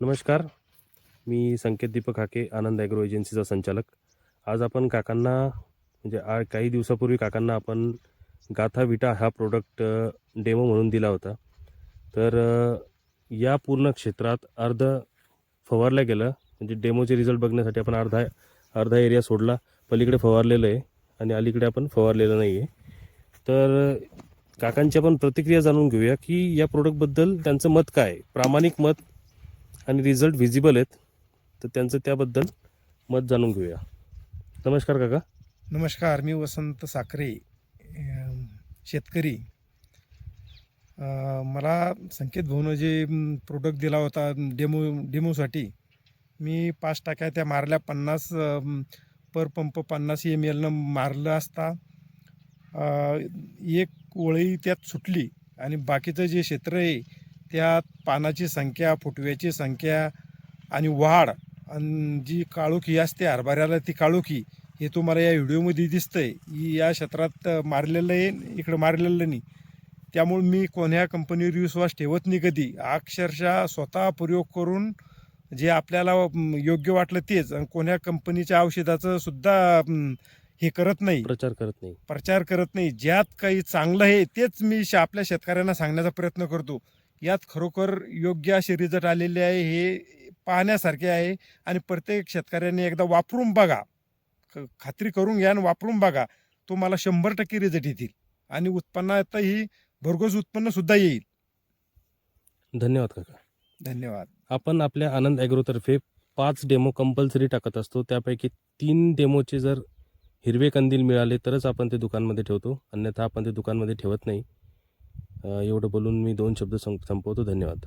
नमस्कार. मी संकेत दीपक हाके, आनंद ॲग्रो एजन्सीचा संचालक. आज आपण काकांना म्हणजे काही दिवसापूर्वी काकांना आपण गाथा विटा हा प्रोडक्ट डेमो म्हणून दिला होता. तर या पूर्ण क्षेत्रात फवारलं गेलं. म्हणजे डेमोचे रिझल्ट बघण्यासाठी आपण अर्धा एरिया सोडला, पलीकडे फवारलेलं आहे आणि अलीकडे आपण फवारलेलं नाही आहे. तर काकांची आपण प्रतिक्रिया जाणून घेऊया की या प्रोडक्टबद्दल त्यांचं मत काय आहे. प्रामाणिक मत आणि रिझल्ट व्हिजिबल आहेत, तर त्यांचं त्याबद्दल मत जाणून घेऊया. नमस्कार काका. नमस्कार, मी वसंत साखरे, शेतकरी. मला संकेत भाऊनं जे प्रोडक्ट दिला होता डेमोसाठी, मी 5 टाक्या त्या मारल्या. 50 पर पंप 50 ml मारलं असता एक ओळी त्यात सुटली आणि बाकीचं जे क्षेत्र आहे त्यात पानाची संख्या, फुटव्याची संख्या आणि वाढ आणि जी काळोखी असते हरभऱ्याला, ती काळोखी हे तुम्हाला या व्हिडिओमध्ये दिसतंय. या क्षेत्रात मारलेलं आहे, इकडं मारलेलं नाही. त्यामुळे मी कोण्या कंपनीवर विश्वास ठेवत नाही कधी. अक्षरशः स्वतः प्रयोग करून जे आपल्याला योग्य वाटलं तेच, आणि कोण्या कंपनीच्या औषधाचं सुद्धा हे करत नाही, प्रचार करत नाही. ज्यात काही चांगलं आहे तेच मी आपल्या शेतकऱ्यांना सांगण्याचा प्रयत्न करतो. यात खरोखर योग्य असे रिझल्ट आलेले आहे, हे पाहण्यासारखे आहे. आणि प्रत्येक शेतकऱ्याने एकदा वापरून बघा, खात्री करून घ्या आणि वापरून बघा. तुम्हाला 100% रिझल्ट येतील आणि उत्पन्नातही भरघोस उत्पन्न सुद्धा येईल. धन्यवाद काका. धन्यवाद. आपण आपल्या आनंद ॲग्रोतर्फे 5 डेमो कंपल्सरी टाकत असतो. त्यापैकी 3 डेमोचे जर हिरवे कंदील मिळाले तरच आपण ते दुकानमध्ये ठेवतो, अन्यथा आपण ते दुकानमध्ये ठेवत नाही. एवढं बोलून मी 2 शब्द संपवतो. धन्यवाद.